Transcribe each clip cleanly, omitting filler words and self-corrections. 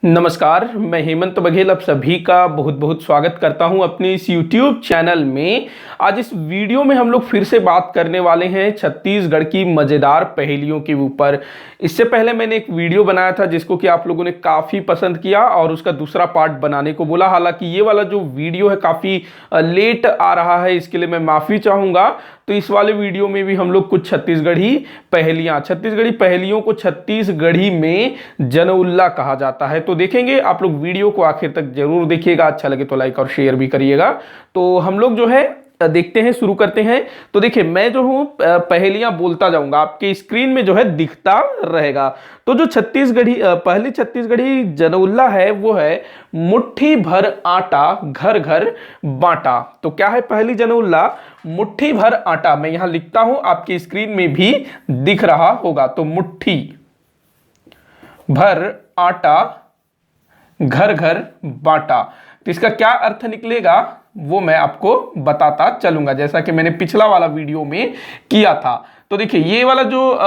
नमस्कार, मैं हेमंत बघेल आप सभी का बहुत बहुत स्वागत करता हूं अपने इस YouTube चैनल में। आज इस वीडियो में हम लोग फिर से बात करने वाले हैं छत्तीसगढ़ की मज़ेदार पहेलियों के ऊपर। इससे पहले मैंने एक वीडियो बनाया था जिसको कि आप लोगों ने काफ़ी पसंद किया और उसका दूसरा पार्ट बनाने को बोला। हालांकि ये वाला जो वीडियो है काफ़ी लेट आ रहा है, इसके लिए मैं माफ़ी चाहूँगा। तो इस वाले वीडियो में भी हम लोग कुछ छत्तीसगढ़ी पहेलियों को छत्तीसगढ़ी में जनउल्ला कहा जाता है। तो देखेंगे आप लोग, वीडियो को आखिर तक जरूर देखिएगा। अच्छा लगे तो लाइक और शेयर भी करिएगा। तो हम लोग जो है देखते हैं, शुरू करते हैं। तो देखिए, मैं जो हूं पहेलियां बोलता जाऊंगा, आपके स्क्रीन में जो है दिखता रहेगा। तो जो पहली छत्तीसगढ़ी जनउल्ला है वो है मुट्ठी भर आटा घर घर बांटा। तो क्या है पहली जनउल्ला? मुट्ठी भर आटा। मैं यहां लिखता हूं, आपकी स्क्रीन में भी दिख रहा होगा। तो मुट्ठी भर आटा घर घर बांटा। तो इसका क्या अर्थ निकलेगा वो मैं आपको बताता चलूंगा, जैसा कि मैंने पिछला वाला वीडियो में किया था। तो देखिए, ये वाला जो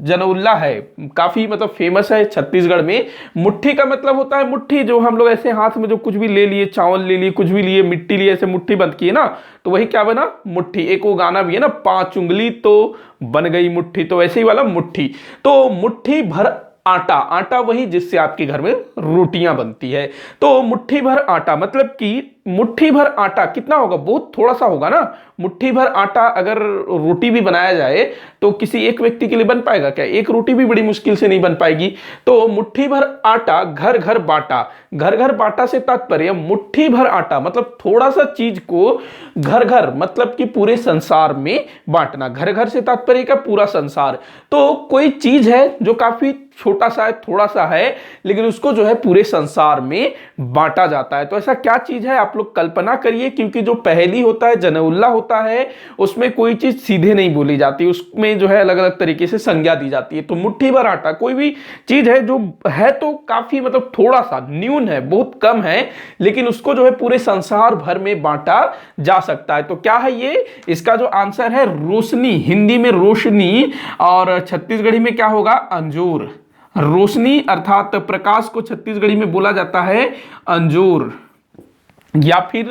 जनउल्ला है काफी मतलब फेमस है छत्तीसगढ़ में। मुट्ठी का मतलब होता है मुट्ठी, जो हम लोग ऐसे हाथ में जो कुछ भी ले लिए, चावल ले लिए, कुछ भी लिए, मिट्टी लिए, ऐसे मुट्ठी बंद की है ना, तो वही क्या बना? मुट्ठी। एक वो गाना भी है ना, 5 उंगली तो बन गई मुट्ठी, तो वैसे ही वाला मुट्ठी। तो मुट्ठी भर आटा, आटा वही जिससे आपके घर में रोटियां बनती है। तो मुट्ठी भर आटा मतलब कि मुट्ठी भर आटा कितना होगा? बहुत थोड़ा सा होगा ना। मुट्ठी भर आटा अगर रोटी भी बनाया जाए तो किसी एक व्यक्ति के लिए बन पाएगा क्या? एक रोटी भी बड़ी मुश्किल से नहीं बन पाएगी। तो मुट्ठी भर आटा घर घर बांटा। घर घर बांटा से तात्पर्य मुट्ठी भर आटा मतलब थोड़ा सा चीज को घर घर मतलब कि पूरे संसार में बांटना। घर घर से तात्पर्य का पूरा संसार। तो कोई चीज है जो काफी छोटा सा है, थोड़ा सा है, लेकिन उसको जो है पूरे संसार में बांटा जाता है। तो ऐसा क्या चीज है? आप लोग कल्पना करिए, क्योंकि जो पहेली होता है, जनउल्ला होता है, उसमें कोई चीज सीधे नहीं बोली जाती, उसमें जो है अलग अलग तरीके से संज्ञा दी जाती है। तो मुट्ठी भर आटा कोई भी चीज है जो है तो काफी मतलब थोड़ा सा न्यून है, बहुत कम है, लेकिन उसको जो है पूरे संसार भर में बांटा जा सकता है। तो क्या है ये? इसका जो आंसर है रोशनी। हिंदी में रोशनी और छत्तीसगढ़ी में क्या होगा? अंजूर। रोशनी अर्थात प्रकाश को छत्तीसगढ़ी में बोला जाता है अंजूर। या फिर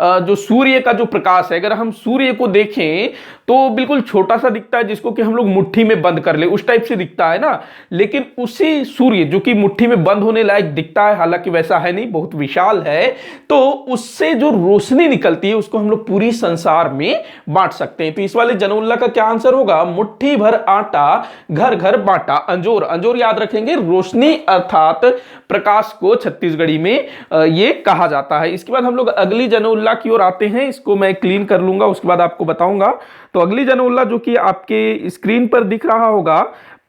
जो सूर्य का जो प्रकाश है, अगर हम सूर्य को देखें तो बिल्कुल छोटा सा दिखता है, जिसको कि हम लोग मुट्ठी में बंद कर ले, उस टाइप से दिखता है ना। लेकिन उसी सूर्य जो कि मुट्ठी में बंद होने लायक दिखता है, हालांकि वैसा है नहीं, बहुत विशाल है, तो उससे जो रोशनी निकलती है उसको हम लोग पूरी संसार में बांट सकते हैं। तो इस वाले जनउल्ला का क्या आंसर होगा? मुट्ठी भर आटा घर घर बांटा। अंजोर, अंजोर याद रखेंगे, रोशनी अर्थात प्रकाश को छत्तीसगढ़ी में ये कहा जाता है। इसके बाद हम लोग अगली जनउल्ला की ओर आते हैं। इसको मैं क्लीन कर लूंगा, उसके बाद आपको बताऊंगा। तो अगली जनउल्ला जो कि आपके स्क्रीन पर दिख रहा होगा,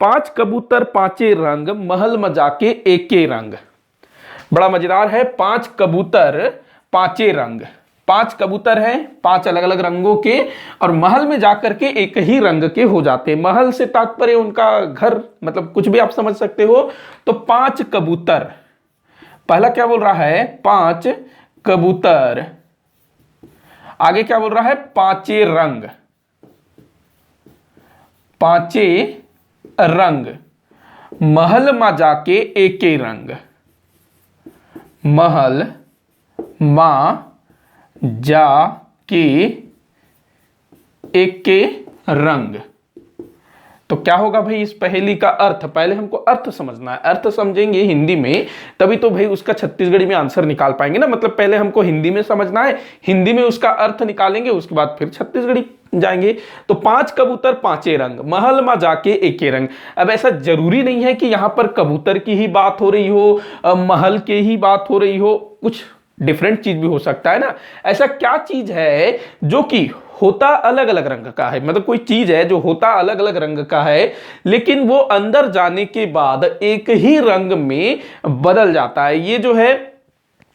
5 कबूतर पांचे रंग महल में जाके एके रंग। बड़ा मजेदार है। 5 कबूतर पांचे रंग। 5 कबूतर हैं, 5 अलग अलग रंगों के, और महल में जाकर के एक ही रंग के हो जाते हैं। महल से तात्पर्य उनका घर, मतलब कुछ भी आप समझ सकते हो। तो 5 कबूतर, पहला क्या बोल रहा है? 5 कबूतर। आगे क्या बोल रहा है? पांचे रंग। पांचे रंग महल मा जाके एके रंग। महल मा जाके एके रंग। तो क्या होगा भाई इस पहेली का अर्थ? पहले हमको अर्थ समझना है। अर्थ समझेंगे हिंदी में तभी तो भाई उसका छत्तीसगढ़ी में आंसर निकाल पाएंगे ना। मतलब पहले हमको हिंदी में समझना है, हिंदी में उसका अर्थ निकालेंगे, उसके बाद फिर छत्तीसगढ़ी जाएंगे। तो 5 कबूतर पांचे रंग महल में जाके एके रंग। अब ऐसा जरूरी नहीं है कि यहां पर कबूतर की ही बात हो रही हो, महल के ही बात हो रही हो, कुछ डिफरेंट चीज भी हो सकता है ना। ऐसा क्या चीज है जो कि होता अलग अलग रंग का है? मतलब कोई चीज है जो होता अलग अलग रंग का है, लेकिन वो अंदर जाने के बाद एक ही रंग में बदल जाता है। ये जो है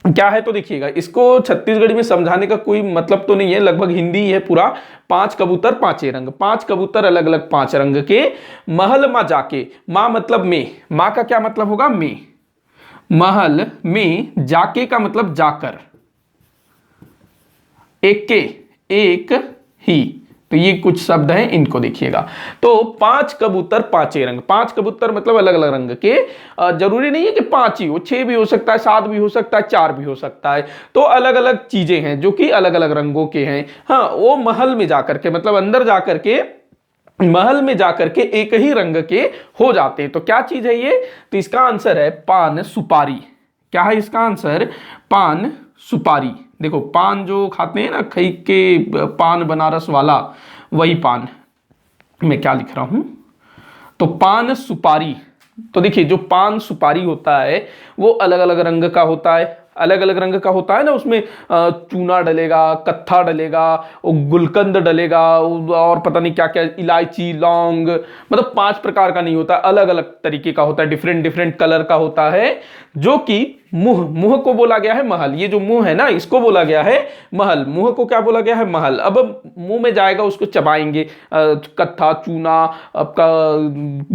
क्या है? तो देखिएगा, इसको छत्तीसगढ़ी में समझाने का कोई मतलब तो नहीं है, लगभग हिंदी ही है पूरा। 5 कबूतर पांचे रंग, 5 कबूतर अलग अलग 5 रंग के, महल मा जाके, मां मतलब में, मां का क्या मतलब होगा? में। महल में जाके का मतलब जाकर, एक के, एक ही, तो ये कुछ शब्द हैं, इनको देखिएगा। तो 5 कबूतर पांचे रंग, 5 कबूतर मतलब अलग अलग रंग के, जरूरी नहीं है कि 5 ही हो, 6 भी हो सकता है, 7 भी हो सकता है, 4 भी हो सकता है। तो अलग अलग चीजें हैं जो कि अलग अलग रंगों के हैं। हाँ, वो महल में जाकर के, मतलब अंदर जाकर के, महल में जाकर के एक ही रंग के हो जाते हैं। तो क्या चीज है ये? तो इसका आंसर है पान सुपारी। क्या है इसका आंसर? पान सुपारी। देखो पान जो खाते हैं ना, खई के पान बनारस वाला, वही पान। मैं क्या लिख रहा हूं? तो पान सुपारी। तो देखिए जो पान सुपारी होता है वो अलग अलग रंग का होता है, अलग अलग रंग का होता है ना। उसमें चूना डलेगा, कत्था डलेगा, गुलकंद डलेगा, और पता नहीं क्या क्या, इलायची, लौंग, मतलब 5 प्रकार का नहीं होता, अलग अलग तरीके का होता है, डिफरेंट डिफरेंट कलर का होता है। जो कि मुंह, मुंह को बोला गया है महल। ये जो मुंह है ना, इसको बोला गया है महल। मुंह को क्या बोला गया है? महल। अब मुंह में जाएगा, उसको चबाएंगे, कत्था, चूना, आपका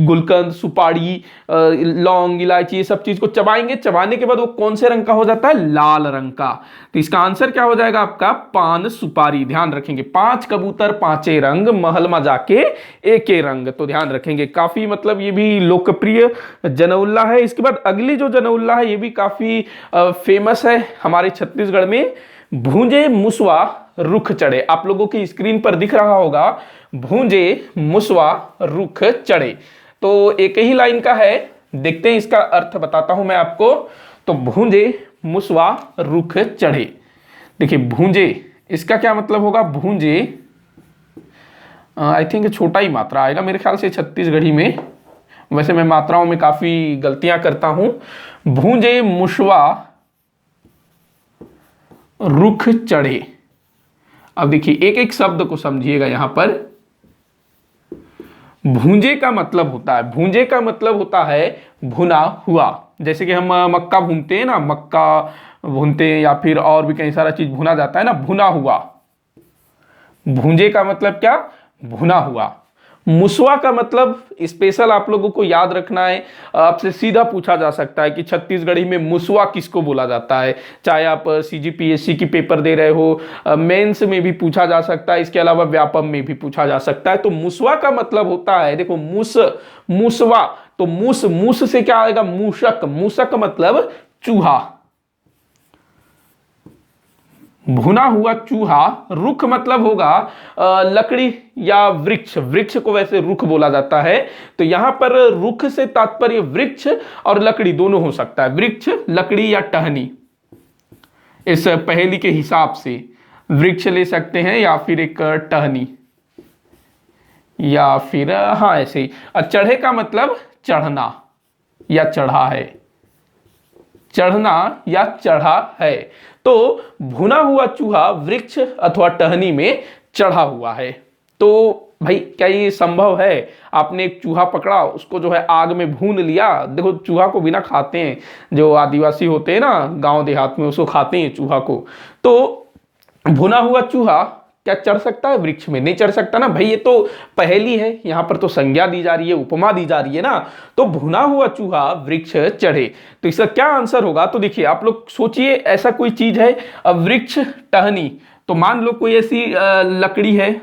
गुलकंद, सुपारी, लौंग, इलायची, ये सब चीज को चबाएंगे। चबाने के बाद वो कौन से रंग का हो जाता है? लाल रंग का। तो इसका आंसर क्या हो जाएगा आपका? पान सुपारी। ध्यान रखेंगे, 5 कबूतर पांचे रंग, महल में जाके एक ही रंग। तो ध्यान रखेंगे, काफी मतलब ये भी लोकप्रिय जनउल्ला है। इसके बाद अगली जो जनउल्ला है ये भी काफी फेमस है हमारे छत्तीसगढ़ में। भूंजे मुसवा रुख चढ़े। आप लोगों की स्क्रीन पर दिख रहा होगा, भूंजे मुसवा रुख चढ़े। तो एक ही लाइन का है, देखते हैं इसका अर्थ बताता हूं मैं आपको। तो भूंजे मुसवा रुख चढ़े। देखिए भूंजे, इसका क्या मतलब होगा? भूंजे, आई थिंक छोटा ही मात्रा आएगा मेरे ख्याल से छत्तीसगढ़ी में। वैसे मैं मात्राओं में काफी गलतियां करता हूं। भूंजे मुसवा रुख चढ़े। अब देखिए एक एक शब्द को समझिएगा। यहां पर भूंजे का मतलब होता है, भूंजे का मतलब होता है भुना हुआ। जैसे कि हम मक्का भूनते हैं ना, मक्का भूनते हैं, या फिर और भी कई सारा चीज भुना जाता है ना, भुना हुआ। भूंजे का मतलब क्या? भुना हुआ। मुसवा का मतलब स्पेशल आप लोगों को याद रखना है। आपसे सीधा पूछा जा सकता है कि छत्तीसगढ़ी में मुसवा किसको बोला जाता है। चाहे आप सीजीपीएससी की पेपर दे रहे हो, मेंस में भी पूछा जा सकता है, इसके अलावा व्यापम में भी पूछा जा सकता है। तो मुसवा का मतलब होता है, देखो मुस, मुसवा, तो मूस, मूस से क्या आएगा? मूषक। मूषक मतलब चूहा। भुना हुआ चूहा। रुख मतलब होगा लकड़ी या वृक्ष। वृक्ष को वैसे रुख बोला जाता है। तो यहां पर रुख से तात्पर्य वृक्ष और लकड़ी दोनों हो सकता है। वृक्ष, लकड़ी या टहनी, इस पहेली के हिसाब से वृक्ष ले सकते हैं या फिर एक टहनी, या फिर हाँ ऐसे ही। चढ़े का मतलब चढ़ना या चढ़ा है, चढ़ना या चढ़ा है। तो भुना हुआ चूहा वृक्ष अथवा टहनी में चढ़ा हुआ है। तो भाई क्या ये संभव है? आपने एक चूहा पकड़ा, उसको जो है आग में भून लिया। देखो चूहा को बिना खाते हैं, जो आदिवासी होते हैं ना गांव देहात में, उसको खाते हैं चूहा को। तो भुना हुआ चूहा क्या चढ़ सकता है वृक्ष में? नहीं चढ़ सकता ना भाई। ये तो पहेली है, यहां पर तो संज्ञा दी जा रही है, उपमा दी जा रही है ना। तो भुना हुआ चूहा वृक्ष चढ़े, तो इसका क्या आंसर होगा? तो देखिए आप लोग सोचिए, ऐसा कोई चीज है, वृक्ष, टहनी। तो मान लो कोई ऐसी लकड़ी है,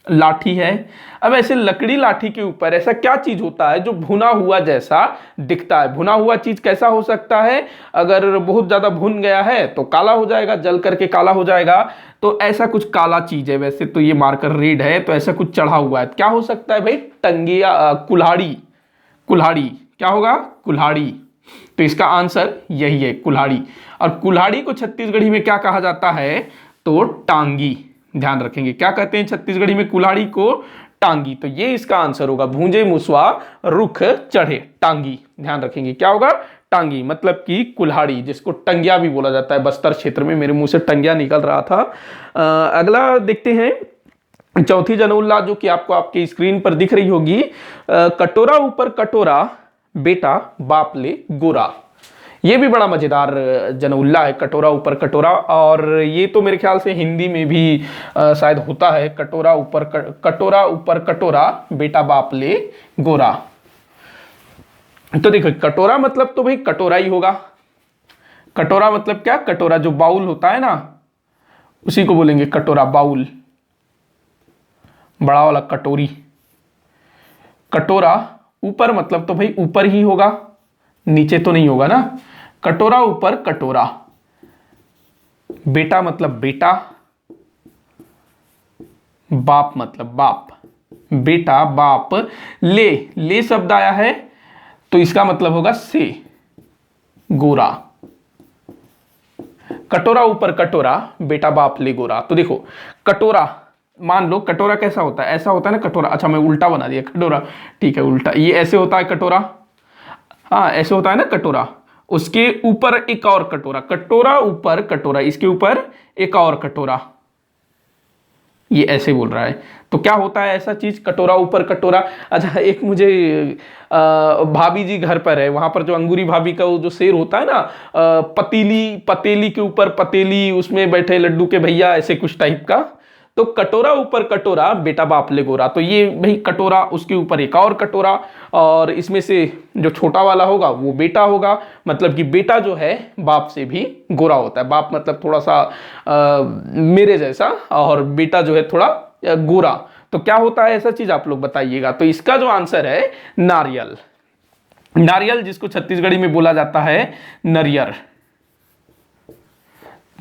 लाठी है। अब ऐसे लकड़ी लाठी के ऊपर ऐसा क्या चीज होता है जो भुना हुआ जैसा दिखता है? भुना हुआ चीज कैसा हो सकता है? अगर बहुत ज्यादा भुन गया है तो काला हो जाएगा, जल करके काला हो जाएगा। तो ऐसा कुछ काला चीज है। वैसे तो ये मार्कर रेड है, तो ऐसा कुछ चढ़ा हुआ है। क्या हो सकता है भाई? टंगिया, कुल्हाड़ी। कुल्हाड़ी क्या होगा? कुल्हाड़ी। तो इसका आंसर यही है, कुल्हाड़ी। और कुल्हाड़ी को छत्तीसगढ़ी में क्या कहा जाता है? तो टांगी। ध्यान रखेंगे, क्या कहते हैं छत्तीसगढ़ी में कुल्हाड़ी को? टांगी। तो ये इसका आंसर होगा, भूंजे मुसवा रुख चढ़े, टांगी। ध्यान रखेंगे क्या होगा? टांगी, मतलब कि कुल्हाड़ी, जिसको टंगिया भी बोला जाता है बस्तर क्षेत्र में। मेरे मुंह से टंगिया निकल रहा था। अगला देखते हैं, चौथी जनउल्ला जो कि आपको आपकी स्क्रीन पर दिख रही होगी। कटोरा ऊपर कटोरा, बेटा बाप ले गोरा। ये भी बड़ा मजेदार जनउल्ला है, कटोरा ऊपर कटोरा। और ये तो मेरे ख्याल से हिंदी में भी शायद होता है, कटोरा ऊपर कटोरा, बेटा बाप ले गोरा। तो देखो कटोरा मतलब तो भाई कटोरा ही होगा। कटोरा मतलब क्या? कटोरा, जो बाउल होता है ना, उसी को बोलेंगे कटोरा, बाउल। बड़ा वाला कटोरी। कटोरा ऊपर मतलब तो भाई ऊपर ही होगा, नीचे तो नहीं होगा ना। कटोरा ऊपर कटोरा। बेटा मतलब बेटा। बाप मतलब बाप। बेटा बाप। ले शब्द आया है तो इसका मतलब होगा से, गोरा। कटोरा ऊपर कटोरा, बेटा बाप ले गोरा। तो देखो कटोरा, मान लो कटोरा कैसा होता है, ऐसा होता है ना कटोरा। अच्छा मैं उल्टा बना दिया कटोरा, ठीक है उल्टा। ये ऐसे होता है कटोरा, हाँ ऐसे होता है ना कटोरा। उसके ऊपर एक और कटोरा, कटोरा ऊपर कटोरा, इसके ऊपर एक और कटोरा। ये ऐसे बोल रहा है। तो क्या होता है ऐसा चीज, कटोरा ऊपर कटोरा। अच्छा एक मुझे भाभी जी घर पर है, वहां पर जो अंगूरी भाभी का वो जो शेर होता है ना, पतीली पतेली के ऊपर पतेली, उसमें बैठे लड्डू के भैया, ऐसे कुछ टाइप का। तो कटोरा ऊपर कटोरा, बेटा बाप ले गोरा। तो ये भाई कटोरा, उसके ऊपर एक और कटोरा, और इसमें से जो छोटा वाला होगा वो बेटा होगा। मतलब कि बेटा जो है बाप से भी गोरा होता है। बाप मतलब थोड़ा सा मेरे जैसा, और बेटा जो है थोड़ा गोरा। तो क्या होता है ऐसा चीज, आप लोग बताइएगा। तो इसका जो आंसर है नारियल। नारियल जिसको छत्तीसगढ़ी में बोला जाता है नरियर।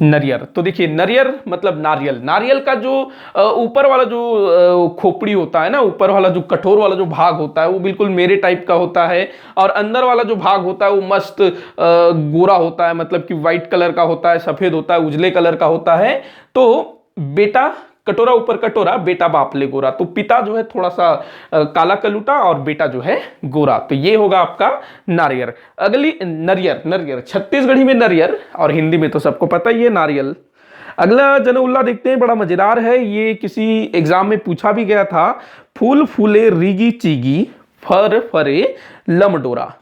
नरियर। तो देखिए नरियर मतलब नारियल। नारियल का जो ऊपर वाला जो खोपड़ी होता है ना, ऊपर वाला जो कठोर वाला जो भाग होता है वो बिल्कुल मेरे टाइप का होता है, और अंदर वाला जो भाग होता है वो मस्त गोरा होता है, मतलब कि व्हाइट कलर का होता है, सफेद होता है, उजले कलर का होता है। तो बेटा, कटोरा ऊपर कटोरा, बेटा बाप ले गोरा। तो पिता जो है थोड़ा सा काला कलूटा, और बेटा जो है गोरा। तो ये होगा आपका नारियर। अगली नरियर। नरियर छत्तीसगढ़ी में नरियर, और हिंदी में तो सबको पता ही है नारियल। अगला जनउल्ला देखते हैं, बड़ा मजेदार है ये, किसी एग्जाम में पूछा भी गया था। फूल फूले रीगी चीगी, फर फरे लमडोरा।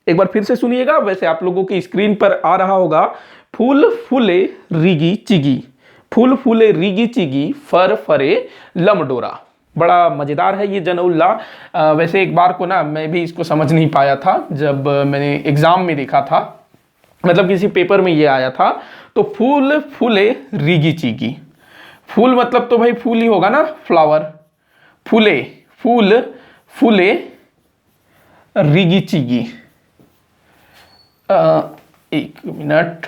एक बार फिर से सुनिएगा, वैसे आप लोगों की स्क्रीन पर आ रहा होगा। फूल फूले रीगी चिगी, फूल फूले रीगी चिगी, फर फरे लमडोरा। बड़ा मजेदार है ये जनउल्ला। वैसे एक बार को ना मैं भी इसको समझ नहीं पाया था, जब मैंने एग्जाम में देखा था, मतलब किसी पेपर में ये आया था। तो फूल फूले रीगी चिगी, फूल मतलब तो भाई फूल ही होगा ना, फ्लावर। फूले, फूल फूले रीगी चिगी। एक मिनट,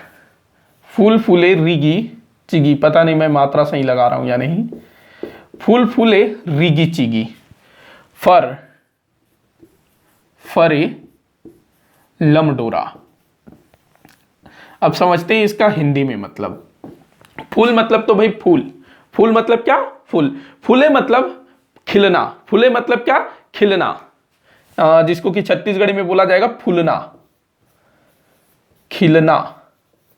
फूल फूले रीगी चिगी, पता नहीं मैं मात्रा सही लगा रहा हूं या नहीं। फूल फूले रीगी चिगी, फर फरे लमडोरा। अब समझते हैं इसका हिंदी में मतलब। फूल मतलब तो भाई फूल, फूल मतलब क्या, फूल। फूले मतलब खिलना, फूले मतलब क्या, खिलना, जिसको कि छत्तीसगढ़ी में बोला जाएगा फूलना, खिलना,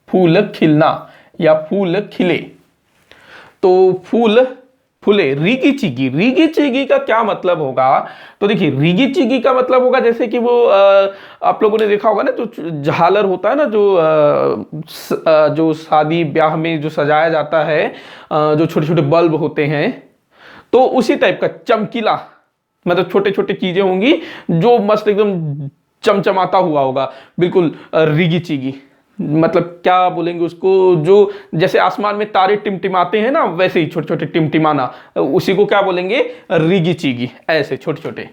फूल खिलना या फूल खिले। तो फूल फूले रीगी चिगी। रीगी चिगी का क्या मतलब होगा, तो देखिए रीगी चिगी का मतलब होगा जैसे कि वो आप लोगों ने देखा होगा ना, जो झालर होता है ना, जो शादी ब्याह में जो सजाया जाता है, जो छोटे छोटे बल्ब होते हैं, तो उसी टाइप का चमकीला, मतलब छोटे छोटे चीजें होंगी जो मस्त एकदम चमचमाता हुआ होगा, बिल्कुल रीगी चिगी। मतलब क्या बोलेंगे उसको, जो जैसे आसमान में तारे टिमटिमाते हैं ना, वैसे ही छोटे छोटे टिमटिमाना, उसी को क्या बोलेंगे, रीगी चिगी, ऐसे छोटे छोटे।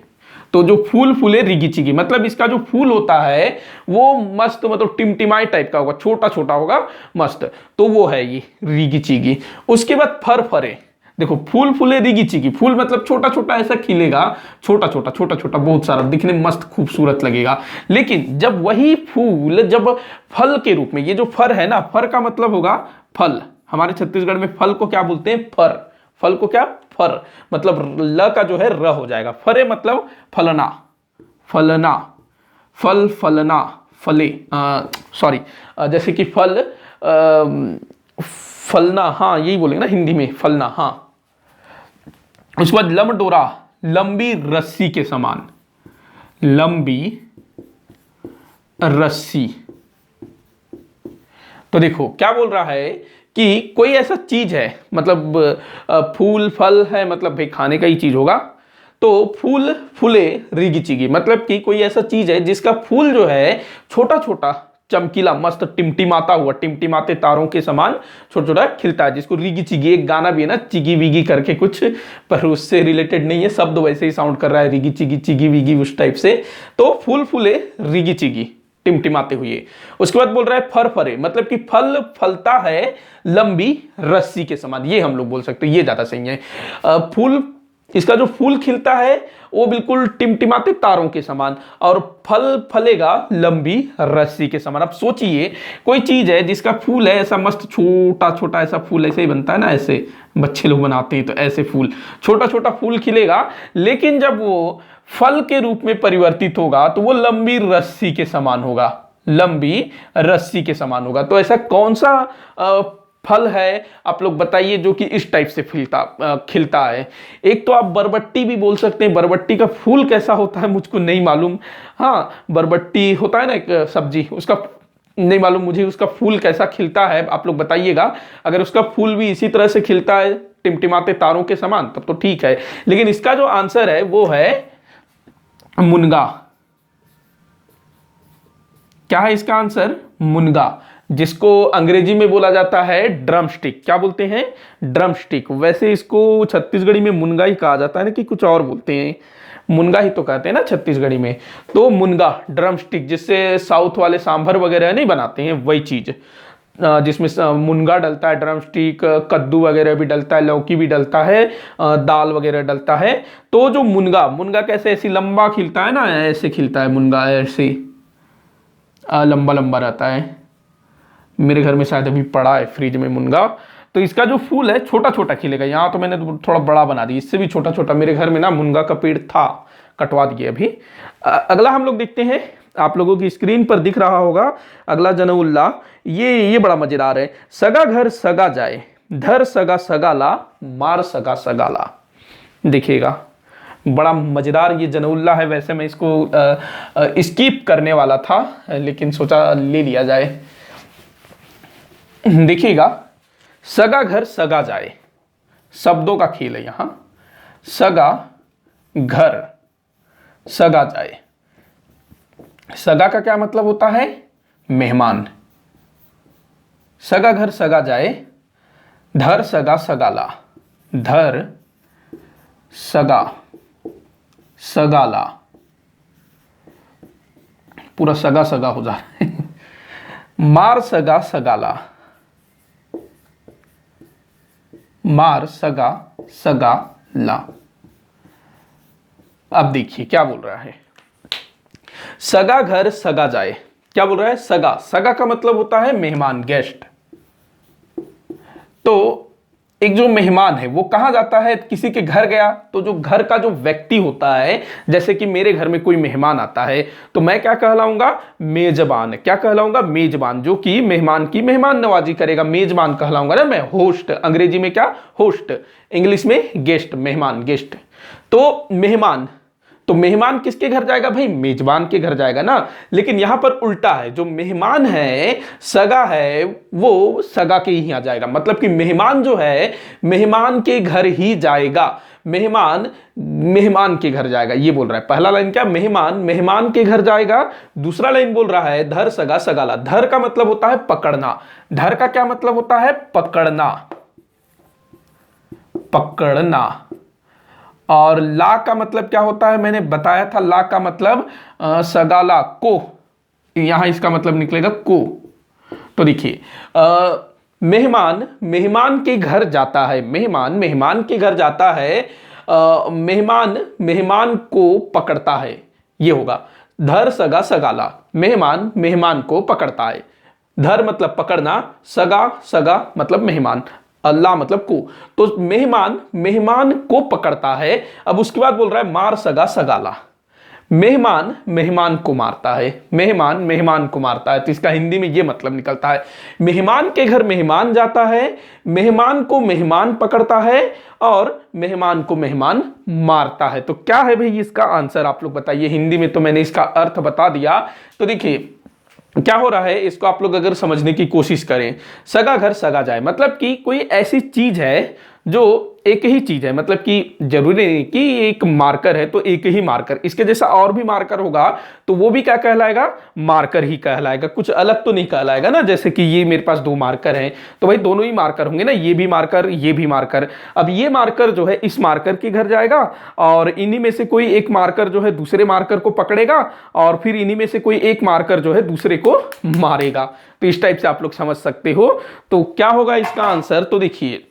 तो जो फूल फूले रीगी चिगी, मतलब इसका जो फूल होता है वो मस्त, मतलब टिमटिमाई टाइप का होगा, छोटा छोटा होगा मस्त। तो वो है ये रीगी चिगी। उसके बाद फर फरे। देखो फूल फूले रीगी चिगी, फूल मतलब छोटा छोटा ऐसा खिलेगा, छोटा छोटा छोटा छोटा, बहुत सारा, दिखने में मस्त खूबसूरत लगेगा। लेकिन जब वही फूल जब फल के रूप में, ये जो फर है ना, फर का मतलब होगा फल। हमारे छत्तीसगढ़ में फल को क्या बोलते हैं, फर। फल को क्या, फर। मतलब ल का जो है र हो जाएगा। फरे मतलब फलना, फलना, फल फलना, फले, सॉरी, जैसे कि फल, फलना, हाँ यही बोलेंगे ना हिंदी में, फलना, हाँ। उसके बाद लमडोरा, लंबी रस्सी के समान, लंबी रस्सी। तो देखो क्या बोल रहा है कि कोई ऐसा चीज है, मतलब फूल फल है, मतलब भाई खाने का ही चीज होगा। तो फूल फूले रीगी चिगी, मतलब कि कोई ऐसा चीज है जिसका फूल जो है छोटा छोटा चमकीला मस्त टिमटिमाता हुआ, टिमटिमाते तारों के समान छोटा छोटा खिलता है, जिसको रीगी चिगी, एक गाना भी है ना चिगी विगी करके कुछ, पर उससे रिलेटेड नहीं है, शब्द वैसे ही साउंड कर रहा है रीगी चिगी चिगी विगी उस टाइप से। तो फूल फूले रीगी चिगी टिमटिमाते हुए। उसके बाद बोल रहा है फरफरे, मतलब कि फल फलता है लंबी रस्सी के समान, ये हम लोग बोल सकते हैं, ये ज्यादा सही है। फूल, इसका जो फूल खिलता है वो बिल्कुल टिमटिमाते तारों के समान, और फल फलेगा लंबी रस्सी के समान। अब सोचिए कोई चीज है जिसका फूल है ऐसा मस्त छोटा छोटा, ऐसा फूल ऐसे ही बनता है ना, ऐसे बच्चे लोग बनाते हैं, तो ऐसे फूल छोटा छोटा फूल खिलेगा, लेकिन जब वो फल के रूप में परिवर्तित होगा तो वो लंबी रस्सी के समान होगा, लंबी रस्सी के समान होगा। तो ऐसा कौन सा फल है आप लोग बताइए जो कि इस टाइप से खिलता है। एक तो आप बरबट्टी भी बोल सकते हैं, बरबट्टी का फूल कैसा होता है मुझको नहीं मालूम। हाँ, बरबट्टी होता है ना एक सब्जी, उसका नहीं मालूम मुझे, उसका फूल कैसा खिलता है आप लोग बताइएगा। अगर उसका फूल भी इसी तरह से खिलता है टिमटिमाते तारों के समान तब तो ठीक है, लेकिन इसका जो आंसर है वो है मुनगा। क्या है इसका आंसर? मुनगा, जिसको अंग्रेजी में बोला जाता है ड्रम स्टिक। क्या बोलते हैं? Drum stick. वैसे इसको छत्तीसगढ़ी में मुनगा ही कहा जाता है ना, कि कुछ और बोलते हैं? मुनगा ही तो कहते हैं ना छत्तीसगढ़ी में। तो मुनगा ड्रम स्टिक, जिससे साउथ वाले सांभर वगैरह नहीं बनाते हैं, वही चीज जिसमें मुनगा डलता है, ड्रम स्टिक, कद्दू वगैरह भी डलता है, लौकी भी डलता है, दाल वगैरह डलता है। तो जो मुनगा, मुनगा कैसे ऐसी लंबा खिलता है ना, ऐसे खिलता है मुनगा, ऐसे लंबा लंबा रहता है। मेरे घर में शायद अभी पड़ा है फ्रिज में मुनगा। तो इसका जो फूल है छोटा छोटा खिलेगा, यहाँ तो मैंने थोड़ा बड़ा बना दिया, इससे भी छोटा छोटा। मेरे घर में ना मुनगा का पेड़ था, कटवा दिए अभी। अगला हम लोग देखते हैं, आप लोगों की स्क्रीन पर दिख रहा होगा अगला जनउल्ला। ये बड़ा मजेदार है। सगा घर सगा जाए, धर सगा सगाला, मार सगा सगाला। देखिएगा बड़ा मजेदार ये जनउल्ला है। वैसे मैं इसको स्किप करने वाला था, लेकिन सोचा ले लिया जाए। देखिएगा, सगा घर सगा जाए, शब्दों का खेल है यहां। सगा घर सगा जाए, सगा का क्या मतलब होता है? मेहमान। सगा घर सगा जाए, धर सगा सगाला, धर सगा सगाला, पूरा सगा सगा हो जा रहा है। मार सगा सगाला, मार सगा सगाला। अब देखिए क्या बोल रहा है, सगा घर सगा जाए। क्या बोल रहा है? सगा, सगा का मतलब होता है मेहमान, गेस्ट। तो एक जो मेहमान है वो कहां जाता है? किसी के घर गया, तो जो घर का जो व्यक्ति होता है, जैसे कि मेरे घर में कोई मेहमान आता है तो मैं क्या कहलाऊंगा? मेजबान। क्या कहलाऊंगा? मेजबान, जो कि मेहमान की मेहमान नवाजी करेगा, मेजबान कहलाऊंगा ना मैं। होस्ट, अंग्रेजी में क्या? होस्ट, इंग्लिश में गेस्ट, मेहमान, गेस्ट। तो मेहमान, तो मेहमान किसके घर जाएगा भाई? मेजबान के घर जाएगा ना। लेकिन यहां पर उल्टा है, जो मेहमान है, सगा है, वो सगा के ही यहां जाएगा। मतलब कि मेहमान जो है मेहमान के घर ही जाएगा, मेहमान मेहमान के घर जाएगा, ये बोल रहा है। पहला लाइन क्या? मेहमान मेहमान के घर जाएगा। दूसरा लाइन बोल रहा है धर सगा सगाला। धर का मतलब होता है पकड़ना। धर का क्या मतलब होता है? पकड़ना, पकड़ना। और ला का मतलब क्या होता है? मैंने बताया था, ला का मतलब सगाला, को। यहां इसका मतलब निकलेगा को। तो देखिए, मेहमान मेहमान के घर जाता है, मेहमान मेहमान के घर जाता है, मेहमान मेहमान को पकड़ता है, ये होगा। धर सगा सगाला, मेहमान मेहमान को पकड़ता है। धर मतलब पकड़ना, सगा सगा मतलब मेहमान, अल्लाह मतलब को। तो मेहमान मेहमान को पकड़ता है। अब उसके बाद बोल रहा है मार सगा सगाला, मेहमान मेहमान को मारता है, मेहमान मेहमान को मारता है। तो इसका हिंदी में ये मतलब निकलता है, मेहमान के घर मेहमान जाता है, मेहमान को मेहमान पकड़ता है, और मेहमान को मेहमान मारता है। तो क्या है भाई इसका आंसर? आप लोग बताइए। हिंदी में तो मैंने इसका अर्थ बता दिया। तो देखिए क्या हो रहा है, इसको आप लोग अगर समझने की कोशिश करें, सगा घर सगा जाए मतलब कि कोई ऐसी चीज है जो एक ही चीज है, मतलब कि जरूरी नहीं कि एक मार्कर है तो एक ही मार्कर, इसके जैसा और भी मार्कर होगा तो वो भी क्या कहलाएगा, मार्कर ही कहलाएगा, कुछ अलग तो नहीं कहलाएगा ना। जैसे कि ये मेरे पास दो मार्कर हैं तो भाई दोनों ही मार्कर होंगे ना, ये भी मार्कर ये भी मार्कर। अब ये मार्कर जो है इस मार्कर के घर जाएगा और इन्हीं में से कोई एक मार्कर जो है दूसरे मार्कर को पकड़ेगा और फिर इन्हीं में से कोई एक मार्कर जो है दूसरे को मारेगा। तो इस टाइप से आप लोग समझ सकते हो। तो क्या होगा इसका आंसर, तो देखिए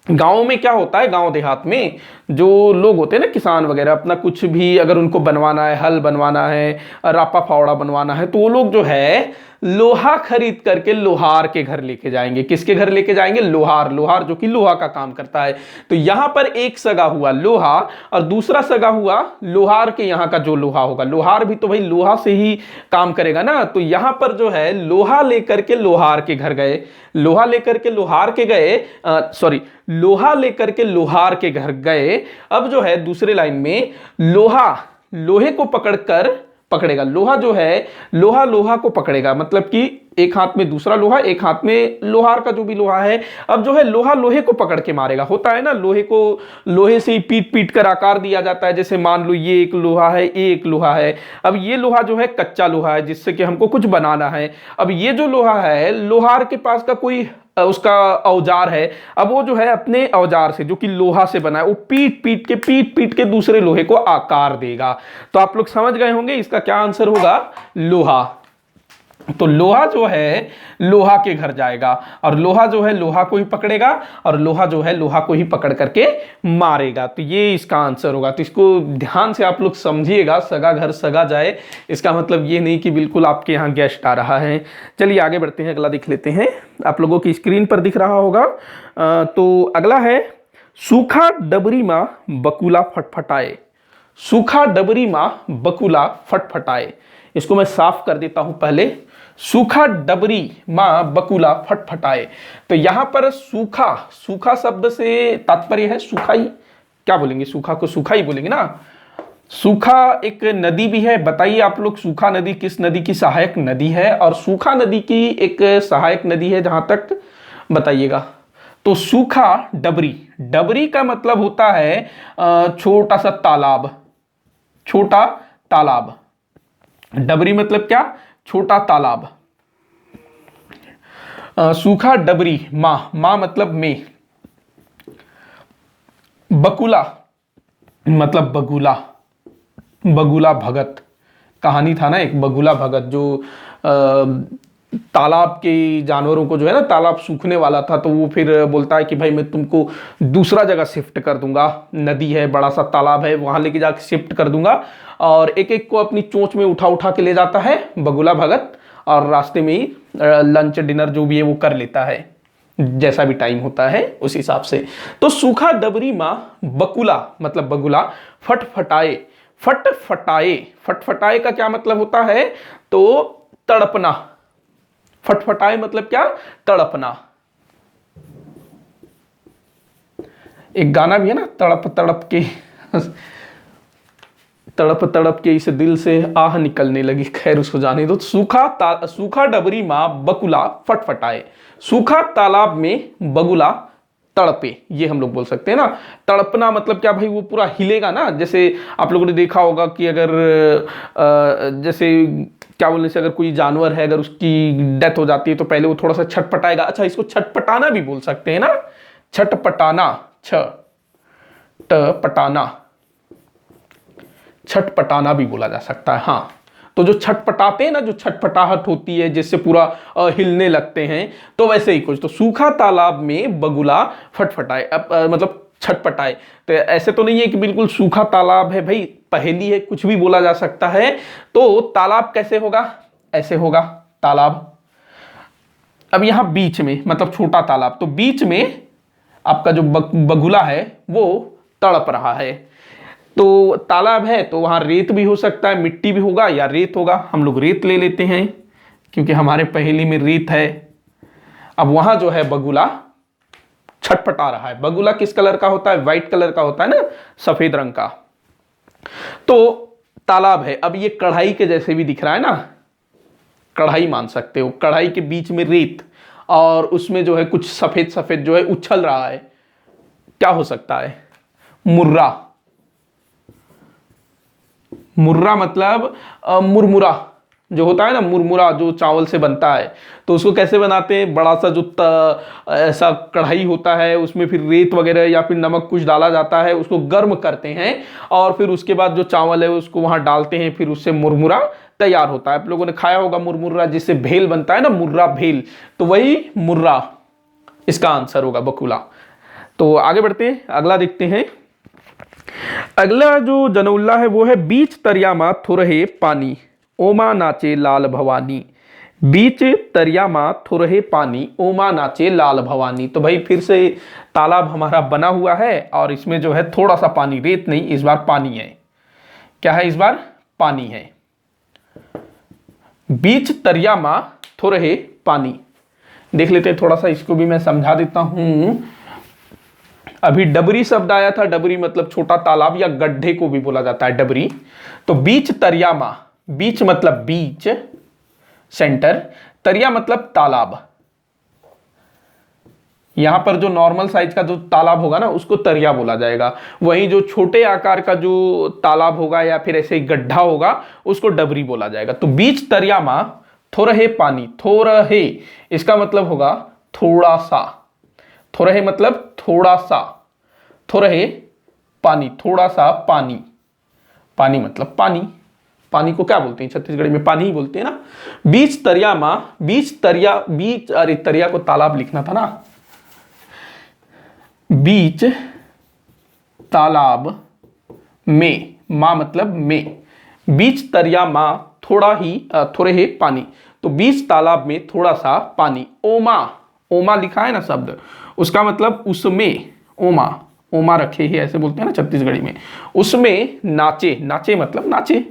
गांव में क्या होता है, गांव देहात में जो लोग होते हैं ना किसान वगैरह, अपना कुछ भी अगर उनको बनवाना है, हल बनवाना है, रापा फावड़ा बनवाना है, तो वो लोग जो है लोहा खरीद करके लोहार के घर लेके जाएंगे। किसके घर लेके जाएंगे, लोहार। लोहार जो कि लोहा का काम करता है। तो यहां पर एक सगा हुआ लोहा और दूसरा सगा हुआ लोहार के यहाँ का जो लोहा होगा। लोहार भी तो भाई लोहा से ही काम करेगा ना। तो यहां पर जो है लोहा लेकर के लोहार के घर गए, लोहा लेकर के लोहार के गए, सॉरी लोहा लेकर के लोहार के घर गए। अब जो है दूसरे लाइन में लोहा लोहे को पकड़कर पकड़ेगा, लोहा जो है लोहा लोहा को पकड़ेगा, मतलब कि एक हाथ में दूसरा लोहा, एक हाथ में लोहार का जो भी लोहा है। अब जो है लोहा लोहे को पकड़ के मारेगा। होता है ना, लोहे को लोहे से ही पीट पीट कर आकार दिया जाता है। जैसे मान लो ये एक लोहा है, ये एक लोहा है। अब ये लोहा जो है कच्चा लोहा है जिससे कि हमको कुछ बनाना है। अब ये जो लोहा है लोहार के पास का कोई उसका औजार है। अब वो जो है अपने औजार से जो कि लोहा से बना है वो पीट पीट के दूसरे लोहे को आकार देगा। तो आप लोग समझ गए होंगे इसका क्या आंसर होगा, लोहा। तो लोहा जो है लोहा के घर जाएगा और लोहा जो है लोहा को ही पकड़ेगा और लोहा जो है लोहा को ही पकड़ करके मारेगा। तो ये इसका आंसर होगा। तो इसको ध्यान से आप लोग समझिएगा, सगा घर सगा जाए, इसका मतलब ये नहीं कि बिल्कुल आपके यहाँ गेस्ट आ रहा है। चलिए आगे बढ़ते हैं, अगला देख लेते हैं। आप लोगों की स्क्रीन पर दिख रहा होगा। तो अगला है सूखा डबरी माँ बकुला फटफटाए। सूखा डबरी माँ बकुला फटफटाए, इसको मैं साफ कर देता हूं पहले। सूखा डबरी माँ बकुला फटफटाए। तो यहां पर सूखा, सूखा शब्द से तात्पर्य है सूखा ही, क्या बोलेंगे, सूखा को सूखा ही बोलेंगे ना। सूखा एक नदी भी है। बताइए आप लोग सूखा नदी किस नदी की सहायक नदी है, और सूखा नदी की एक सहायक नदी है जहां तक बताइएगा। तो सूखा डबरी, डबरी का मतलब होता है छोटा सा तालाब, छोटा तालाब। डबरी मतलब क्या, छोटा तालाब। सूखा डबरी माँ, माँ मतलब में। बकुला मतलब बगुला, बगुला भगत। कहानी था ना एक बगुला भगत, जो तालाब के जानवरों को जो है ना, तालाब सूखने वाला था तो वो फिर बोलता है कि भाई मैं तुमको दूसरा जगह शिफ्ट कर दूंगा, नदी है, बड़ा सा तालाब है, वहां लेके जाके शिफ्ट कर दूंगा। और एक एक को अपनी चोंच में उठा उठा के ले जाता है बगुला भगत, और रास्ते में ही लंच डिनर जो भी है वो कर लेता है, जैसा भी टाइम होता है उस हिसाब से। तो सूखा डबरी माँ बकुला मतलब बगुला फटफटाए, फटफटाए, फटफटाए का क्या मतलब होता है, तो तड़पना। फटफटाए मतलब क्या, तड़पना। एक गाना भी है ना, तड़प तड़प के तड़प तड़प के इस दिल से आह निकलने लगी। खैर उसको जाने दो। सूखा डबरी माँ बकुला फटफटाए, सूखा तालाब में बगुला तड़पे, ये हम लोग बोल सकते हैं ना। तड़पना मतलब क्या भाई, वो पूरा हिलेगा ना। जैसे आप लोगों ने देखा होगा कि अगर जैसे क्या बोलने से, अगर कोई जानवर है अगर उसकी डेथ हो जाती है तो पहले वो थोड़ा सा छटपटाएगा। अच्छा, इसको छटपटाना भी बोल सकते हैं ना, छटपटाना, छटपटाना, छटपटाना भी बोला जा सकता है। हाँ, तो जो छटपटाते हैं ना, जो छटपटाहट होती है जिससे पूरा हिलने लगते हैं, तो वैसे ही कुछ। तो सूखा तालाब में बगुला फटफटाए, मतलब छटपटाए। तो ऐसे तो नहीं है कि बिल्कुल सूखा तालाब है भाई, पहेली है, कुछ भी बोला जा सकता है। तो तालाब कैसे होगा, ऐसे होगा तालाब। अब यहां बीच में मतलब छोटा तालाब, तो बीच में आपका जो बगुला है वो तड़प रहा है। तो तालाब है तो वहां रेत भी हो सकता है, मिट्टी भी होगा या रेत होगा। हम लोग रेत ले लेते हैं क्योंकि हमारे पहेली में रेत है। अब वहां जो है बगुला छटपटा रहा है। बगुला किस कलर का होता है, व्हाइट कलर का होता है ना, सफेद रंग का। तो तालाब है। अब ये कढ़ाई के जैसे भी दिख रहा है ना, कढ़ाई मान सकते हो। कढ़ाई के बीच में रेत और उसमें जो है कुछ सफेद सफेद जो है उछल रहा है। क्या हो सकता है? मुर्रा। मुर्रा मतलब मुरमुरा जो होता है ना, मुरमुरा जो चावल से बनता है। तो उसको कैसे बनाते हैं? बड़ा सा जो ऐसा कढ़ाई होता है, उसमें फिर रेत वगैरह या फिर नमक कुछ डाला जाता है, उसको गर्म करते हैं और फिर उसके बाद जो चावल है उसको वहां डालते हैं, फिर उससे मुरमुरा तैयार होता है। आप लोगों ने खाया होगा मुरमुरा, जिससे भेल बनता है ना, मुर्रा भेल, तो वही मुर्रा इसका आंसर होगा, बकुला। तो आगे बढ़ते हैं, अगला देखते हैं। अगला जो जनउल्ला है वो है बीच तरिया मा थुरहे पानी, ओमा नाचे लाल भवानी। बीच तरिया मा थुरहे पानी, ओमा नाचे लाल भवानी। तो भाई फिर से तालाब हमारा बना हुआ है और इसमें जो है थोड़ा सा पानी, रेत नहीं, इस बार पानी है। क्या है? इस बार पानी है। बीच तरिया मा थुरहे पानी। देख लेते हैं थोड़ा सा, इसको भी मैं समझा देता हूं। अभी डबरी शब्द आया था, डबरी मतलब छोटा तालाब या गड्ढे को भी बोला जाता है डबरी। तो बीच तरिया मा, बीच मतलब बीच, सेंटर, तरिया मतलब तालाब। यहां पर जो नॉर्मल साइज का जो तालाब होगा ना उसको तरिया बोला जाएगा, वहीं जो छोटे आकार का जो तालाब होगा या फिर ऐसे गड्ढा होगा उसको डबरी बोला जाएगा। तो बीच तरिया मा थोरहे पानी, थोरहे इसका मतलब होगा थोड़ा सा, थोरहे मतलब थोड़ा सा, थोरहे पानी, थोड़ा सा पानी, पानी मतलब पानी। पानी को क्या बोलते हैं? छत्तीसगढ़ी में पानी ही बोलते हैं ना। बीच तरिया मा, बीच तरिया, बीच, अरे तरिया को तालाब लिखना था ना, बीच तालाब में, मा मतलब में, बीच तरिया मा थोड़ा ही, थोड़े ही पानी। तो बीच तालाब में थोड़ा सा पानी, ओमा, ओमा लिखा है ना शब्द, उसका मतलब उसमें, ओमा, ओमा रखे ही ऐसे बोलते हैं ना छत्तीसगढ़ी में। उसमें नाचे, नाचे मतलब नाचे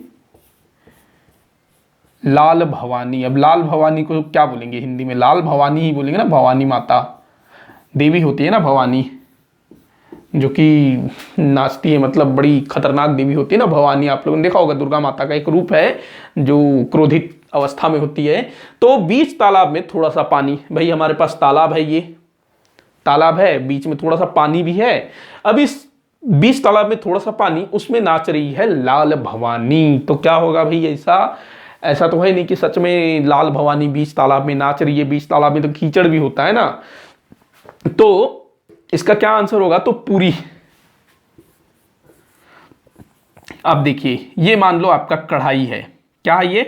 लाल भवानी। अब लाल भवानी को क्या बोलेंगे हिंदी में? लाल भवानी ही बोलेंगे ना, भवानी माता देवी होती है ना भवानी, जो कि नाचती है, मतलब बड़ी खतरनाक देवी होती है ना भवानी। आप लोगों ने देखा होगा, दुर्गा माता का एक रूप है जो क्रोधित अवस्था में होती है। तो बीच तालाब में थोड़ा सा पानी, भाई हमारे पास तालाब है, ये तालाब है, बीच में थोड़ा सा पानी भी है। अब इस बीच तालाब में थोड़ा सा पानी, उसमें नाच रही है लाल भवानी। तो क्या होगा भाई? ऐसा ऐसा तो है नहीं कि सच में लाल भवानी बीच तालाब में नाच रही है। बीच तालाब में तो कीचड़ भी होता है ना। तो इसका क्या आंसर होगा? तो पूरी। अब देखिए, ये मान लो आपका कढ़ाई है। क्या है ये?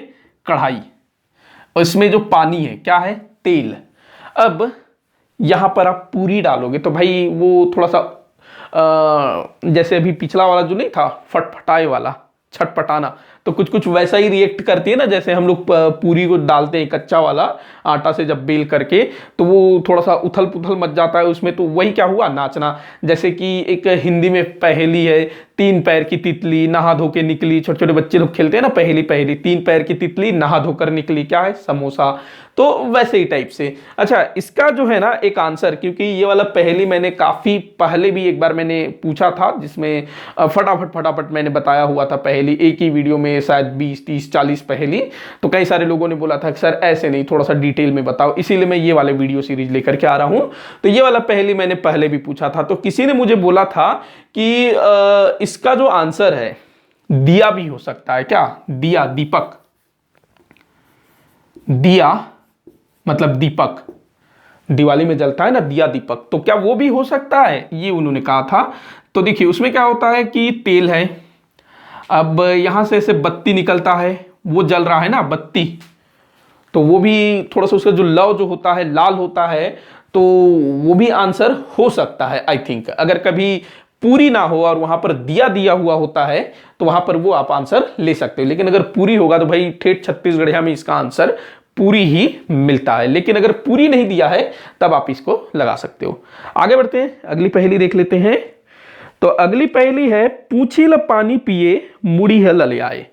कढ़ाई। और इसमें जो पानी है क्या है? तेल। अब यहां पर आप पूरी डालोगे तो भाई वो थोड़ा सा जैसे अभी पिछला वाला जो नहीं था, फटफटाए वाला, छटपटाना, तो कुछ कुछ वैसा ही रिएक्ट करती है ना, जैसे हम लोग पूरी को डालते हैं कच्चा वाला आटा से जब बेल करके, तो वो थोड़ा सा उथल पुथल मच जाता है उसमें। तो वही क्या हुआ? नाचना। जैसे कि एक हिंदी में पहेली है, तीन पैर की तितली नहा धो के निकली। छोटे छोटे बच्चे लोग खेलते हैं ना पहेली, पहेली, तीन पैर की तितली नहा धोकर निकली, क्या है? समोसा। तो वैसे ही टाइप से। अच्छा, इसका जो है ना एक आंसर, क्योंकि ये वाला पहेली मैंने काफी पहले भी एक बार मैंने पूछा था, जिसमें फटाफट फटाफट मैंने बताया हुआ था पहेली, एक ही वीडियो में शायद 20 30 40 पहेली। तो कई सारे लोगों ने बोला था कि सर ऐसे नहीं, थोड़ा सा डिटेल में बताओ, इसीलिए मैं ये वाले वीडियो सीरीज लेकर के आ रहा हूं। तो ये वाला पहेली मैंने पहले भी पूछा था, तो किसी ने मुझे बोला था कि इसका जो आंसर है दिया भी हो सकता है। क्या? दिया, दीपक। दिया मतलब दीपक, दिवाली में जलता है ना दिया, दीपक। तो क्या वो भी हो सकता है? ये उन्होंने कहा था। तो देखिए उसमें क्या होता है कि तेल है, अब यहां से ऐसे बत्ती निकलता है, वो जल रहा है ना बत्ती, तो वो भी थोड़ा सा उसका जो लव जो होता है लाल होता है, तो वो भी आंसर हो सकता है आई थिंक। अगर कभी पूरी ना हो और वहां पर दिया दिया हुआ होता है तो वहां पर वो आप आंसर ले सकते हो। लेकिन अगर पूरी होगा तो भाई ठेठ छत्तीसगढ़िया में इसका आंसर पूरी ही मिलता है। लेकिन अगर पूरी नहीं दिया है तब आप इसको लगा सकते हो। आगे बढ़ते हैं, अगली पहेली देख लेते हैं। तो अगली पहेली है, पूछी ल पानी पिए मुड़ी है ललियाए।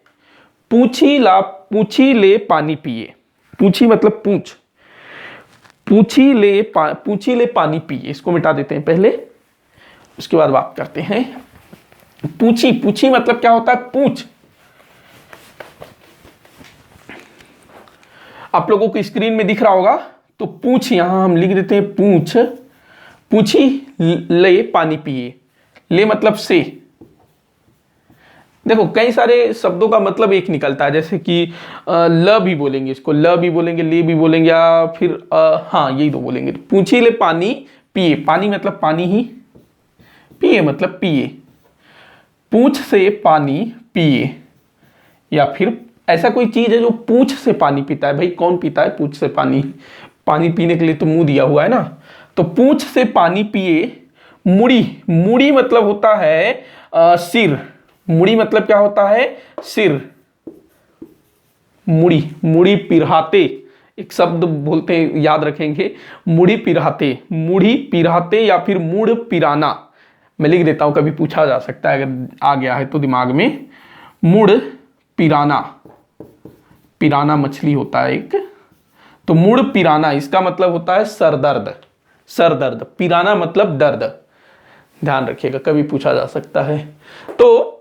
पूछी ले पानी पिए। पूछी मतलब पूछ, पूछी ले पानी पिए। इसको मिटा देते हैं पहले, उसके बाद बात करते हैं। पूछी, पूछी मतलब क्या होता है? पूछ। आप लोगों को स्क्रीन में दिख रहा होगा, तो पूछ यहां हम लिख देते हैं पूछ। पूछी ले पानी पिए, ले मतलब से। देखो कई सारे शब्दों का मतलब एक निकलता है, जैसे कि ल भी बोलेंगे इसको, ल भी बोलेंगे, ले भी बोलेंगे, या फिर हाँ यही तो बोलेंगे। पूछी ले पानी पिए, पानी मतलब पानी ही, पिए मतलब पिए, पूछ से पानी पिए। या फिर ऐसा कोई चीज है जो पूछ से पानी पीता है, भाई कौन पीता है पूछ से पानी? पानी पीने के लिए तो मुंह दिया हुआ है ना। तो पूछ से पानी पिए। मुड़ी, मुड़ी मतलब होता है सिर। मुड़ी मतलब क्या होता है? सिर। मुड़ी, मुड़ी पिराते, एक शब्द बोलते हैं, याद रखेंगे, मुड़ी पिराते, मुड़ी पिराते या फिर मुड़ पिराना। मैं लिख देता हूं, कभी पूछा जा सकता है अगर आ गया है तो दिमाग में। मुड़ पिराना, पिराना मछली होता है एक, तो मुड़ पिराना इसका मतलब होता है सरदर्द। सरदर्द, पिराना मतलब दर्द, ध्यान रखिएगा, कभी पूछा जा सकता है। तो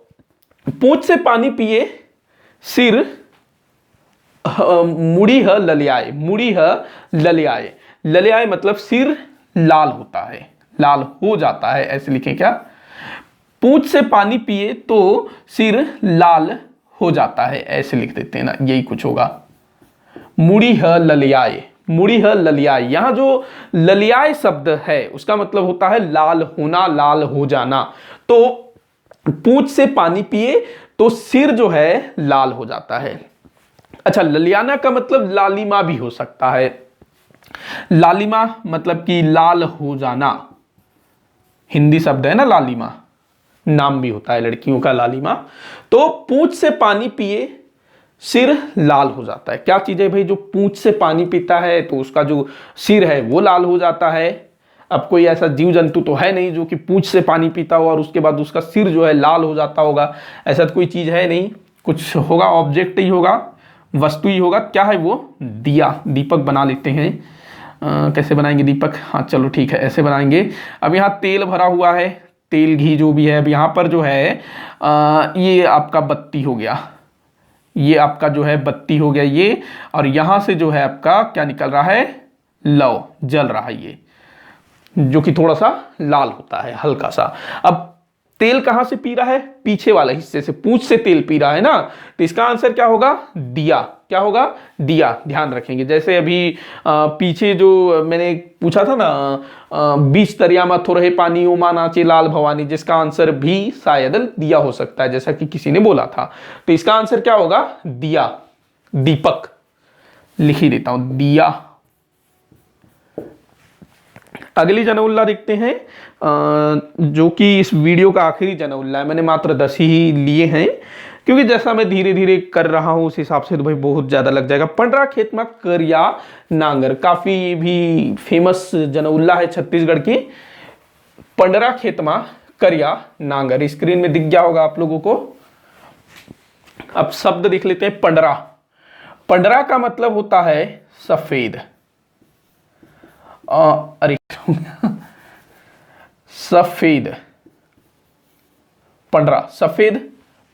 पूंछ से पानी पिए, सिर मुड़ी है ललियाए, मुड़ी है ललियाए, ललियाए मतलब सिर लाल होता है, लाल हो जाता है, ऐसे लिखें क्या? पूंछ से पानी पिए तो सिर लाल हो जाता है, ऐसे लिख देते हैं ना, यही कुछ होगा। मुड़ी है ललियाए, मुड़ी है ललियाए। यहां जो ललियाए शब्द है उसका मतलब होता है लाल होना, लाल हो जाना। तो पूंछ से पानी पिए तो सिर जो है लाल हो जाता है। अच्छा, ललियाना का मतलब लालिमा भी हो सकता है। लालिमा मतलब कि लाल हो जाना, हिंदी शब्द है ना लालिमा, नाम भी होता है लड़कियों का लालिमा। तो पूंछ से पानी पिए, सिर लाल हो जाता है। क्या चीज है भाई जो पूंछ से पानी पीता है तो उसका जो सिर है वो लाल हो जाता है। अब कोई ऐसा जीव जंतु तो है नहीं जो कि पूंछ से पानी पीता हो और उसके बाद उसका सिर जो है लाल हो जाता होगा, ऐसा तो कोई चीज है नहीं। कुछ होगा, ऑब्जेक्ट ही होगा, वस्तु ही होगा। क्या है वो? दिया, दीपक बना लेते हैं। कैसे बनाएंगे दीपक? हाँ चलो ठीक है, ऐसे बनाएंगे। अब यहाँ तेल भरा हुआ है, तेल घी जो भी है। अब यहाँ पर जो है ये आपका बत्ती हो गया, ये आपका जो है बत्ती हो गया ये, और यहां से जो है आपका क्या निकल रहा है? लौ, जल रहा है ये, जो कि थोड़ा सा लाल होता है, हल्का सा। अब तेल कहां से पी रहा है? पीछे वाले हिस्से से, पूंछ से तेल पी रहा है ना, तो इसका आंसर क्या होगा? दिया। क्या होगा? दिया। ध्यान रखेंगे। जैसे अभी पीछे जो मैंने पूछा था ना, बीच दरिया में थोड़े पानी उमा नाचे लाल भवानी, जिसका आंसर भी शायद दिया हो सकता है, जैसा कि किसी ने बोला था। तो इसका आंसर क्या होगा? दिया, दीपक। लिख ही देता हूं, दिया। अगली जनउल्ला देखते हैं, जो कि इस वीडियो का आखिरी जनउल्ला है। मैंने मात्र 10 ही लिए हैं, क्योंकि जैसा मैं धीरे धीरे कर रहा हूं उस हिसाब से तो भाई बहुत ज्यादा लग जाएगा। पंडरा खेत में करिया नांगर, काफी भी फेमस जनउल्ला है छत्तीसगढ़ की। पंडरा खेत में करिया नांगर, स्क्रीन में दिख गया होगा आप लोगों को। अब शब्द देख लेते हैं। पंडरा, पंडरा का मतलब होता है सफेद। अरे सफेद, पंडरा सफेद,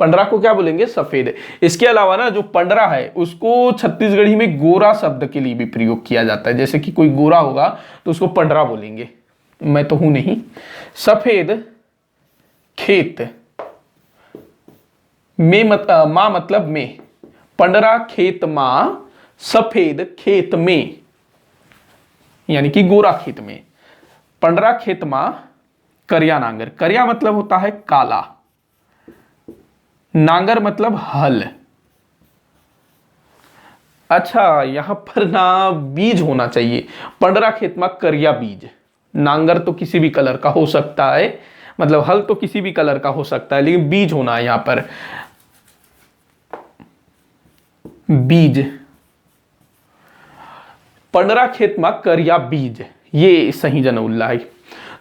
पंडरा को क्या बोलेंगे? सफेद। इसके अलावा ना जो पंडरा है उसको छत्तीसगढ़ी में गोरा शब्द के लिए भी प्रयोग किया जाता है। जैसे कि कोई गोरा होगा तो उसको पंडरा बोलेंगे, मैं तो हूं नहीं। सफेद खेत में मां मतलब में, पंडरा खेत मां, सफेद खेत में, यानी कि गोरा खेत में। पंडरा खेत मां करिया नांगर, करिया मतलब होता है काला, नांगर मतलब हल। अच्छा, यहां पर ना बीज होना चाहिए। पंडरा खेत में करिया बीज। नांगर तो किसी भी कलर का हो सकता है, मतलब हल तो किसी भी कलर का हो सकता है, लेकिन बीज होना है यहां पर, बीज। पंडरा खेत में करिया बीज, ये सही जनउल्ला है।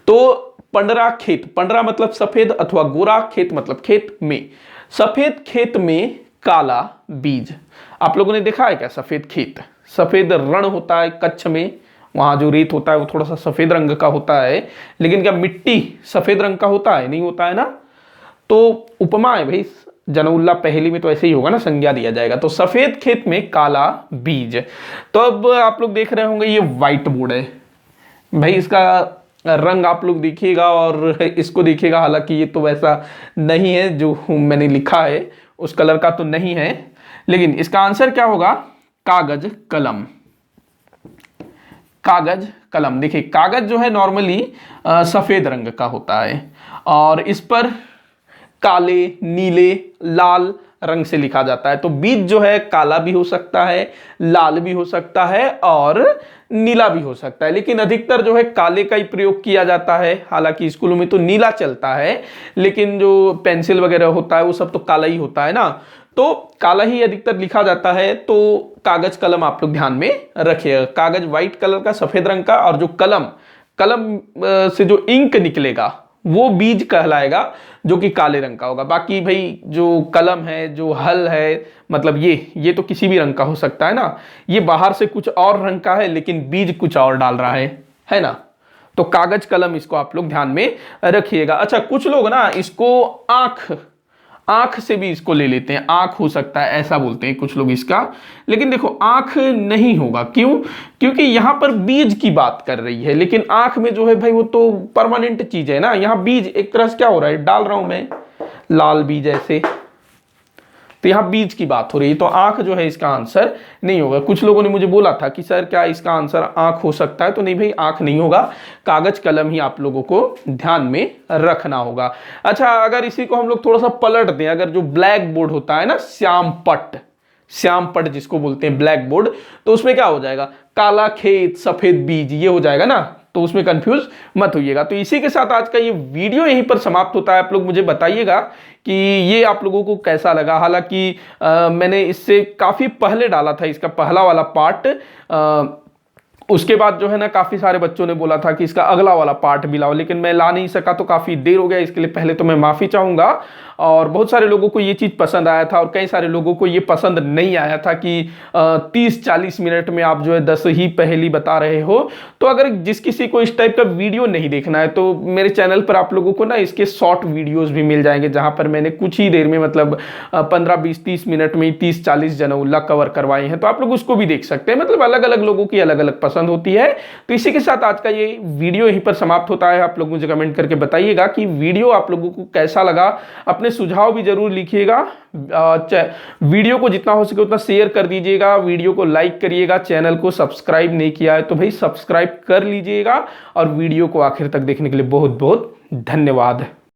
तो पंडरा खेत, पंडरा मतलब सफेद अथवा गोरा, खेत मतलब खेत में, सफेद खेत में काला बीज। आप लोगों ने देखा है क्या सफेद खेत? सफेद रण होता है कच्छ में, वहां जो रेत होता है वो थोड़ा सा सफेद रंग का होता है, लेकिन क्या मिट्टी सफेद रंग का होता है? नहीं होता है ना। तो उपमा है भाई, जनउल्ला पहली में तो ऐसे ही होगा ना, संज्ञा दिया जाएगा। तो सफेद खेत में काला बीज। तो अब आप लोग देख रहे होंगे ये व्हाइट बोर्ड है भाई, इसका रंग आप लोग देखिएगा और इसको देखिएगा, हालांकि ये तो वैसा नहीं है जो मैंने लिखा है उस कलर का तो नहीं है, लेकिन इसका आंसर क्या होगा? कागज कलम। कागज कलम। देखिए कागज जो है नॉर्मली सफेद रंग का होता है और इस पर काले, नीले, लाल रंग से लिखा जाता है। तो बीज जो है काला भी हो सकता है, लाल भी हो सकता है और नीला भी हो सकता है, लेकिन अधिकतर जो है काले का ही प्रयोग किया जाता है। हालांकि स्कूलों में तो नीला चलता है, लेकिन जो पेंसिल वगैरह होता है वो सब तो काला ही होता है ना, तो काला ही अधिकतर लिखा जाता है। तो कागज कलम आप लोग ध्यान में रखिएगा। कागज व्हाइट कलर का, सफेद रंग का, और जो कलम, कलम से जो इंक निकलेगा वो बीज कहलाएगा, जो कि काले रंग का होगा। बाकी भाई जो कलम है, जो हल है, मतलब ये तो किसी भी रंग का हो सकता है ना, ये बाहर से कुछ और रंग का है लेकिन बीज कुछ और डाल रहा है ना। तो कागज कलम इसको आप लोग ध्यान में रखिएगा। अच्छा, कुछ लोग ना इसको आंख से भी इसको ले लेते हैं, आंख हो सकता है ऐसा बोलते हैं कुछ लोग इसका, लेकिन देखो आंख नहीं होगा। क्यों? क्योंकि यहां पर बीज की बात कर रही है, लेकिन आंख में जो है भाई वो तो परमानेंट चीज है ना। यहां बीज एक तरह से क्या हो रहा है, डाल रहा हूं मैं लाल बीज ऐसे, तो यहां बीज की बात हो रही है, तो आंख जो है इसका आंसर नहीं होगा। कुछ लोगों ने मुझे बोला था कि सर क्या इसका आंसर आंख हो सकता है, तो नहीं भाई, आंख नहीं होगा, कागज कलम ही आप लोगों को ध्यान में रखना होगा। अच्छा, अगर इसी को हम लोग थोड़ा सा पलट दें, अगर जो ब्लैक बोर्ड होता है ना, श्याम पट जिसको बोलते हैं ब्लैक बोर्ड, तो उसमें क्या हो जाएगा? काला खेत सफेद बीज, ये हो जाएगा ना, तो उसमें कंफ्यूज मत होइएगा। तो इसी के साथ आज का ये वीडियो यहीं पर समाप्त होता है। आप लोग मुझे बताइएगा कि ये आप लोगों को कैसा लगा। हालांकि मैंने इससे काफ़ी पहले डाला था इसका पहला वाला पार्ट, उसके बाद जो है ना काफ़ी सारे बच्चों ने बोला था कि इसका अगला वाला पार्ट भी लाओ, लेकिन मैं ला नहीं सका, तो काफ़ी देर हो गया। इसके लिए पहले तो मैं माफ़ी चाहूँगा। और बहुत सारे लोगों को ये चीज़ पसंद आया था और कई सारे लोगों को ये पसंद नहीं आया था कि 30-40 मिनट में आप जो है 10 ही पहेली बता रहे हो। तो अगर जिस किसी को इस टाइप का वीडियो नहीं देखना है, तो मेरे चैनल पर आप लोगों को ना इसके शॉर्ट वीडियोज़ भी मिल जाएंगे, जहाँ पर मैंने कुछ ही देर में, मतलब 15-20-30 मिनट में 30-40 जनौला कवर करवाए हैं। तो आप लोग उसको भी देख सकते हैं। मतलब अलग अलग लोगों की अलग अलग पसंद होती है। तो इसी के साथ आज का ये वीडियो यहीं पर समाप्त होता है। आप लोग मुझे कमेंट करके बताइएगा कि वीडियो आप लोगों को कैसा लगा। अपने सुझाव भी जरूर लिखिएगा। वीडियो को जितना हो सके उतना शेयर कर दीजिएगा, वीडियो को लाइक करिएगा, चैनल को सब्सक्राइब नहीं किया है तो भाई सब्सक्राइब कर लीजिएगा, और वीडियो को आखिर तक देखने के लिए बहुत बहुत धन्यवाद।